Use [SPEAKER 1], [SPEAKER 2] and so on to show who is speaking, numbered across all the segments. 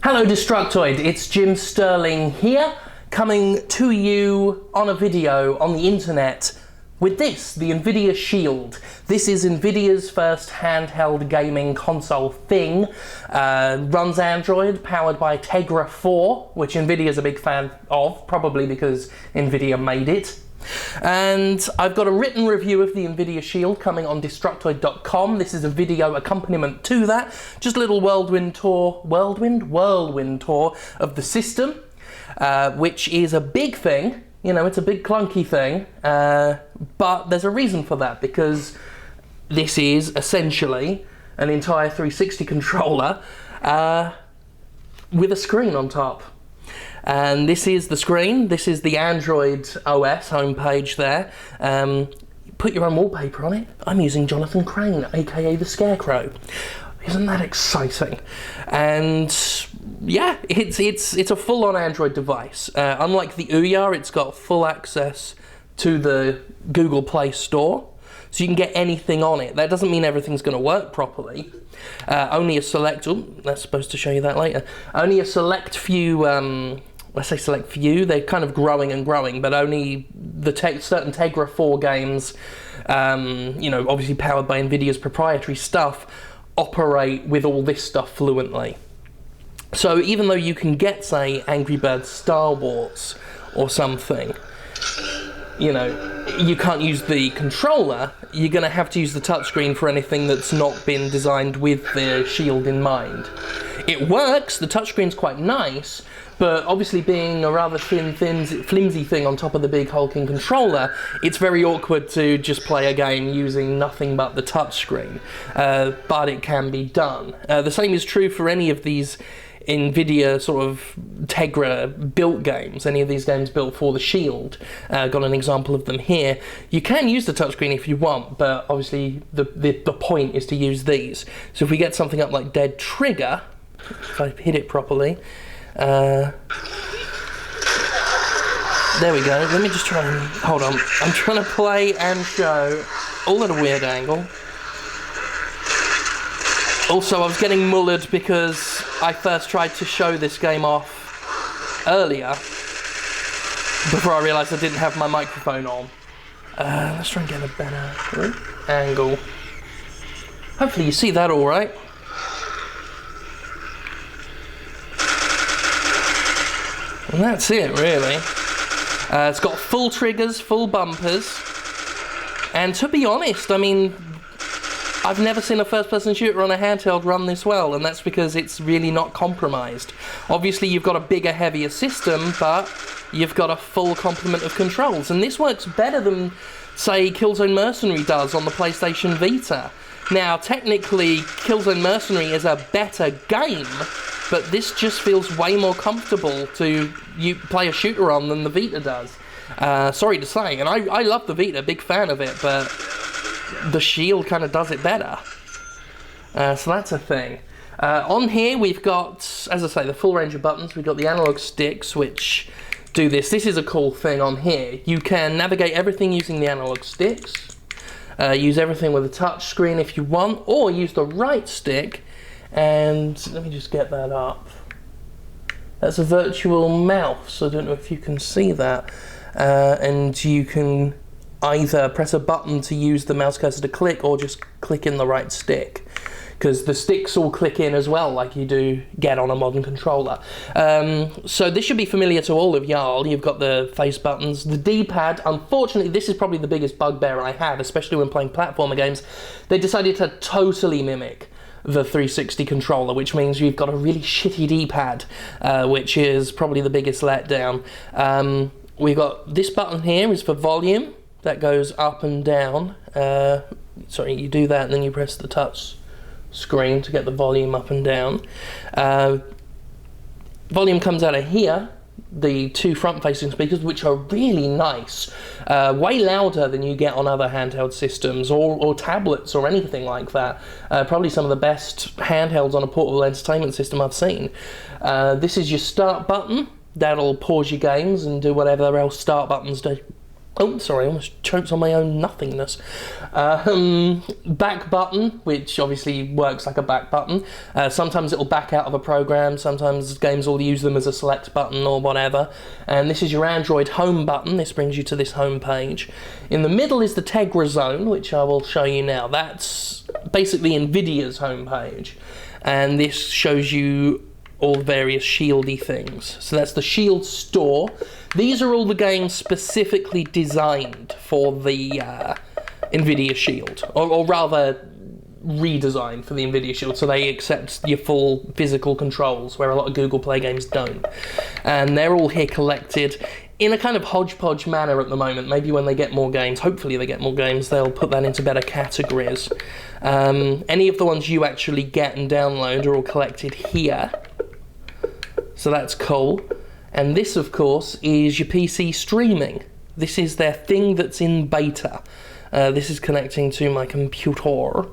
[SPEAKER 1] Hello Destructoid, it's Jim Sterling here, coming to you on a video on the internet with this, the Nvidia Shield. This is Nvidia's first handheld gaming console thing. Runs Android, powered by Tegra 4, which Nvidia's a big fan of, probably because Nvidia made it. And I've got a written review of the Nvidia Shield coming on Destructoid.com. This is a video accompaniment to that. Just a little whirlwind tour of the system, which is a big thing. You know, it's a big clunky thing, but there's a reason for that, because this is essentially an entire 360 controller with a screen on top. And this is the screen, this is the Android OS homepage there. Put your own wallpaper on it. I'm using Jonathan Crane, aka the Scarecrow. Isn't that exciting? And yeah, it's a full-on Android device. Unlike the Ouya, it's got full access to the Google Play Store, so you can get anything on it. That doesn't mean everything's going to work properly. Only a select, that's supposed to show you that later. Only a select few, let's say select few, they're kind of growing and growing, but only the certain Tegra 4 games, you know, obviously powered by Nvidia's proprietary stuff, operate with all this stuff fluently. So even though you can get, say, Angry Birds Star Wars or something, you know, you can't use the controller, you're going to have to use the touchscreen for anything that's not been designed with the Shield in mind. It works, the touchscreen's quite nice, but obviously being a rather flimsy thing on top of the big hulking controller, it's very awkward to just play a game using nothing but the touchscreen. But it can be done. The same is true for any of these Nvidia sort of Tegra built games, any of these games built for the Shield. Got an example of them here. You can use the touchscreen if you want, but obviously the point is to use these. So if we get something up like Dead Trigger, if I hit it properly, there we go. Let me just try and hold on. I'm trying to play and show all at a weird angle. Also, I was getting mullered because I first tried to show this game off earlier before I realised I didn't have my microphone on. Let's try and get a better angle. Hopefully you see that all right. And that's it, really. It's got full triggers, full bumpers, and to be honest, I mean, I've never seen a first-person shooter on a handheld run this well, and that's because it's really not compromised. Obviously, you've got a bigger, heavier system, but you've got a full complement of controls, and this works better than, say, Killzone Mercenary does on the PlayStation Vita. Now, technically, Killzone Mercenary is a better game, but this just feels way more comfortable to play a shooter on than the Vita does. Sorry to say, and I love the Vita, big fan of it, but the Shield kind of does it better. So that's a thing. On here we've got, as I say, the full range of buttons. We've got the analog sticks, which do this. This is a cool thing on here. You can navigate everything using the analog sticks, use everything with a touch screen if you want, or use the right stick. And let me just get that up. That's a virtual mouse. I don't know if you can see that. And you can either press a button to use the mouse cursor to click, or just click in the right stick, because the sticks all click in as well, like you do get on a modern controller. So this should be familiar to all of y'all. You've got the face buttons, the D-pad. Unfortunately, this is probably the biggest bugbear I have, especially when playing platformer games. They decided to totally mimic the 360 controller, which means you've got a really shitty D-pad, which is probably the biggest letdown. We've got this button here is for volume. That goes up and down. Sorry, you do that and then you press the touch screen to get the volume up and down. Volume comes out of here, the two front-facing speakers, which are really nice. Way louder than you get on other handheld systems or tablets or anything like that. Probably some of the best handhelds on a portable entertainment system I've seen. This is your start button. That'll pause your games and do whatever else start buttons do. Oh, sorry, I almost choked on my own nothingness. Back button, which obviously works like a back button. Sometimes it'll back out of a program, sometimes games will use them as a select button or whatever. And this is your Android home button. This brings you to this home page. In the middle is the Tegra Zone, which I will show you now. That's basically Nvidia's home page. And this shows you all the various Shieldy things. So that's the Shield store. These are all the games specifically designed for the Nvidia Shield, or rather redesigned for the Nvidia Shield, so they accept your full physical controls, where a lot of Google Play games don't. And they're all here collected in a kind of hodgepodge manner at the moment. Maybe when they get more games, hopefully they get more games, they'll put that into better categories. Any of the ones you actually get and download are all collected here. So that's cool. And this, of course, is your PC streaming. This is their thing that's in beta. This is connecting to my computer.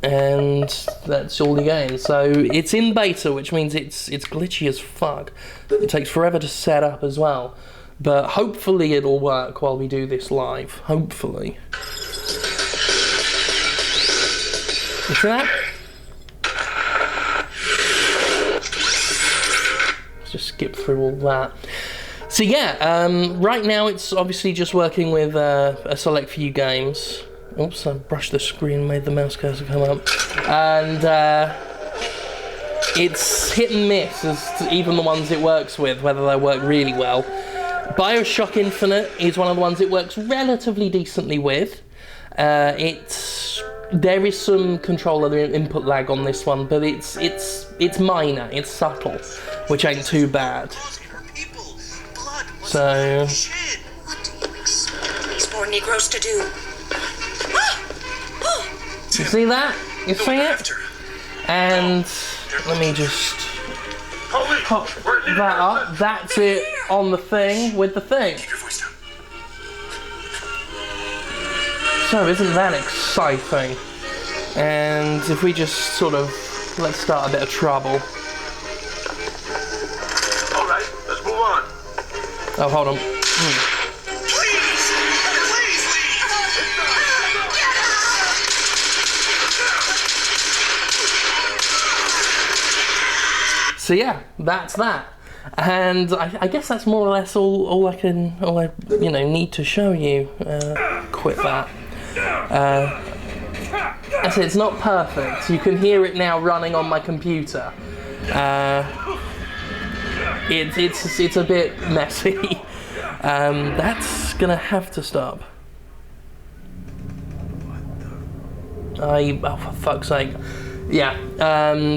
[SPEAKER 1] And that's all the games. So it's in beta, which means it's glitchy as fuck. It takes forever to set up as well. But hopefully it'll work while we do this live. Hopefully. You see that? Just skip through all that. So yeah, right now it's obviously just working with a select few games. Oops, I brushed the screen, made the mouse cursor come up. And it's hit and miss, as even the ones it works with, whether they work really well. BioShock Infinite is one of the ones it works relatively decently with. There is some controller input lag on this one, but it's minor, it's subtle, which ain't too bad. So,
[SPEAKER 2] what do you expect these poor Negroes to do?
[SPEAKER 1] You see that? You see it? And let me just pop that up. That's it on the thing with the thing. So isn't that exciting? And if we just sort of, let's start a bit of trouble.
[SPEAKER 3] Alright, let's move on.
[SPEAKER 1] Oh, hold on. So yeah, that's that. And I guess that's more or less all I need to show you. Quit that. I said it's not perfect. You can hear it now running on my computer. It's a bit messy. That's gonna have to stop. Oh, for fuck's sake. Yeah,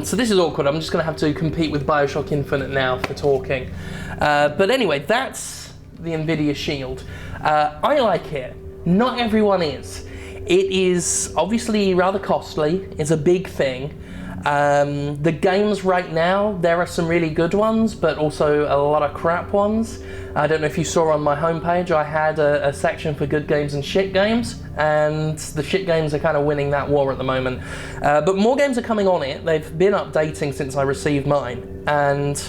[SPEAKER 1] so this is awkward. I'm just going to have to compete with BioShock Infinite now for talking. But anyway, that's the Nvidia Shield. I like it. Not everyone is. It is obviously rather costly. It's a big thing. The games right now, there are some really good ones, but also a lot of crap ones. I don't know if you saw on my homepage, I had a section for good games and shit games, and the shit games are kind of winning that war at the moment. But more games are coming on it. They've been updating since I received mine, and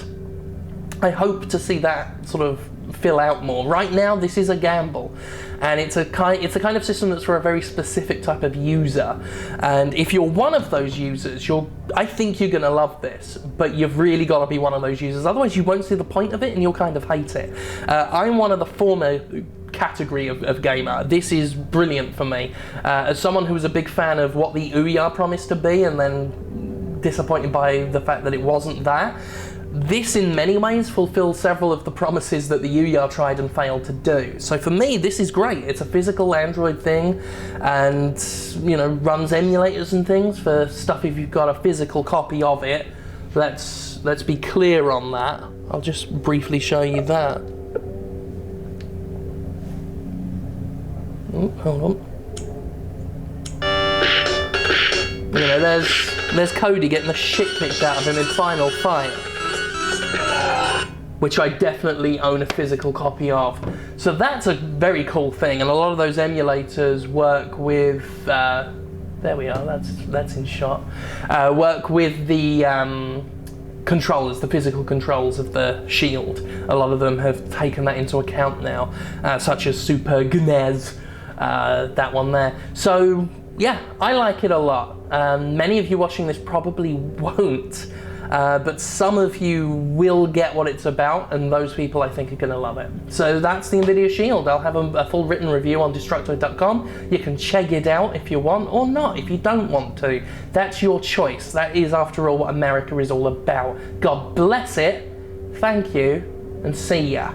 [SPEAKER 1] I hope to see that sort of fill out more. Right now, this is a gamble, and it's a kind of system that's for a very specific type of user. And if you're one of those users, I think you're gonna love this, but you've really got to be one of those users. Otherwise, you won't see the point of it, and you'll kind of hate it. I'm one of the former category of gamer. This is brilliant for me. As someone who was a big fan of what the Ouya promised to be, and then disappointed by the fact that it wasn't that. This, in many ways, fulfills several of the promises that the Ouya tried and failed to do. So for me, this is great. It's a physical Android thing, and runs emulators and things for stuff if you've got a physical copy of it. Let's be clear on that. I'll just briefly show you that. Oh, hold on. There's Cody getting the shit kicked out of him in Final Fight, which I definitely own a physical copy of. So that's a very cool thing, and a lot of those emulators work with, there we are, that's in shot, work with the controllers, the physical controls of the Shield. A lot of them have taken that into account now, such as Super Gnez, that one there. So yeah, I like it a lot. Many of you watching this probably won't, but some of you will get what it's about, and those people I think are going to love it. So that's the Nvidia Shield. I'll have a full written review on Destructoid.com. You can check it out if you want, or not if you don't want to. That's your choice. That is, after all, what America is all about. God bless it, thank you, and see ya.